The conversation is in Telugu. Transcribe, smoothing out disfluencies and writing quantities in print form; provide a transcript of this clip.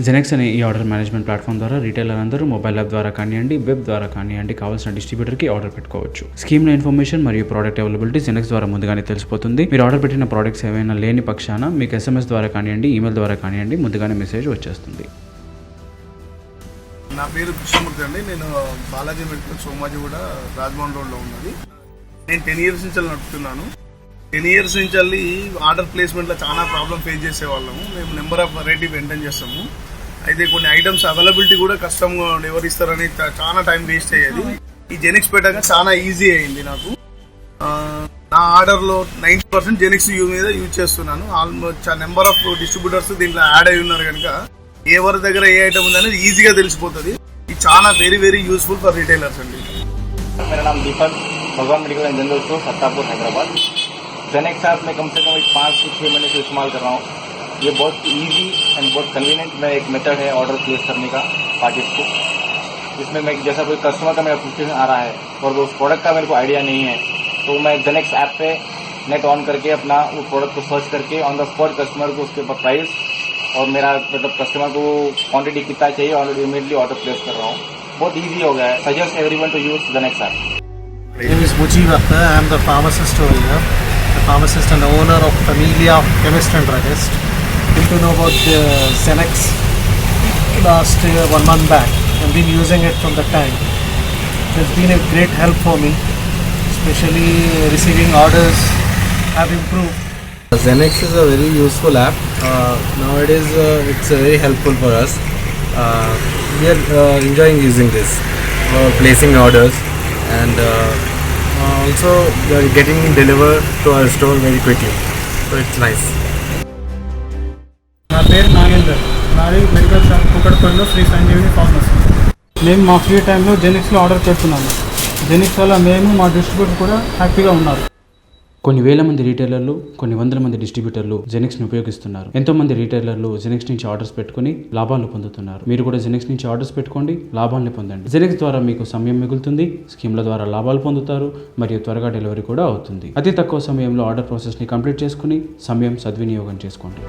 జెనెక్స్ అనే ఈ ఆర్డర్ మేనేజ్మెంట్ ప్లాట్ఫామ్ ద్వారా రీటైలర్ అందరూ మొబైల్ యాప్ ద్వారా కానివ్వండి, వెబ్ ద్వారా కానివ్వండి కావాల్సిన డిస్ట్రిబ్యూటర్కి ఆర్డర్ పెట్టుకోవచ్చు. స్కీమ్ల ఇన్ఫర్మేషన్ మరియు ప్రోడక్ట్ అవైలబిలిటీ జెనెక్స్ ద్వారా ముందుగానే తెలిసిపోతుంది. మీరు ఆర్డర్ పెట్టిన ప్రోడక్ట్స్ ఏవైనా లేని పక్షాన మీకు SMS ద్వారా కానివ్వండి, ఈమెయిల్ ద్వారా కానివ్వండి ముందుగానే మెసేజ్ వచ్చేస్తుంది. నా పేరు కృష్ణమూర్తి అండి. నేను బాలాజీ మెడికల్ సోమాజీ కూడా రాజమోహన్ రోడ్లో ఉన్నది. నేను 10 years నుంచి నడుపుతున్నాను. 10 years నుంచి ఆర్డర్ ప్లేస్మెంట్లో చాలా ప్రాబ్లం ఫేస్ చేసేవాళ్ళము. మేము నెంబర్ ఆఫ్ వెరైటీ మెయింటైన్ చేస్తాము. అయితే కొన్ని ఐటమ్స్ అవైలబిలిటీ కూడా కష్టంగా ఎవరు ఇస్తారని చాలా టైం వేస్ట్ అయ్యేది. ఈ జెనెక్స్ పెట్టాక చాలా ఈజీ అయింది నాకు. నా ఆర్డర్లో 90% జెనెక్స్ మీద యూజ్ చేస్తున్నాను. ఆల్మోస్ట్ నెంబర్ ఆఫ్ డిస్ట్రిబ్యూటర్స్ దీంట్లో యాడ్ అయి ఉన్నారు కనుక ఎవరి దగ్గర ఏ ఐటమ్ ఉంది అనేది ఈజీగా తెలిసిపోతుంది. ఇది చాలా very very useful for retailers అండి. मेरा नाम Deepak, Bhagwan medical and general store, Sattapur, Hyderabad. Genex app में कम से कम 5 से 6 महीने से इस्तेमाल कर रहा हूँ. ये बहुत इजी एंड बहुत कन्वीनियंट में एक मेथड है ऑर्डर प्लेस करने का पार्टीज को. इसमें मैं जैसा कोई कस्टमर का मेरा क्वेश्चन आ रहा है और उस प्रोडक्ट का मेरे को आइडिया नहीं है, तो मैं जेनेक्स ऐप पे नेट ऑन करके अपना वो प्रोडक्ट को सर्च करके ऑन द स्पॉट कस्टमर को उसके ऊपर प्राइस और मेरा मतलब कस्टमर को क्वांटिटी कितना चाहिए ऑलरेडी इमीडिएटली ऑर्डर प्लेस कर रहा हूँ. बहुत ईजी हो गया है. Suggest everyone to use Genex app. My name is Mujeeb Akhtar. I am the pharmacist over here, the pharmacist and the owner of Familia Chemist and Druggist. Came to know about Zenex last 1 month back. I've been using it from the time. It's been a great help for me, especially receiving orders have improved. Zenex is a very useful app. Nowadays it's very helpful for us. We are enjoying using this for placing orders and also they are getting delivered to our store very quickly. So it's nice. నా పేరు నాగేందర్. నాది మెడికల్ షాప్ కుక్కడపల్లిలో శ్రీ సంజీవిని ఫార్మసీ. మేము మా ఫ్రీ టైంలో జెనెక్స్లో ఆర్డర్ పెడుతున్నాము. జెనెక్స్ వల్ల మేము మా డిస్ట్రిబ్యూటర్ కూడా హ్యాపీగా ఉన్నారు. కొన్ని వేల మంది రీటైలర్లు, కొన్ని వందల మంది డిస్ట్రిబ్యూటర్లు జెనెక్స్ని ఉపయోగిస్తున్నారు. ఎంతో మంది రీటైలర్లు జెనెక్స్ నుంచి ఆర్డర్స్ పెట్టుకుని లాభాలను పొందుతున్నారు. మీరు కూడా జెనెక్స్ నుంచి ఆర్డర్స్ పెట్టుకోండి, లాభాలను పొందండి. జెనెక్స్ ద్వారా మీకు సమయం మిగులుతుంది, స్కీమ్ల ద్వారా లాభాలు పొందుతారు మరియు త్వరగా డెలివరీ కూడా అవుతుంది. అతి తక్కువ సమయంలో ఆర్డర్ ప్రాసెస్ని కంప్లీట్ చేసుకుని సమయం సద్వినియోగం చేసుకోండి.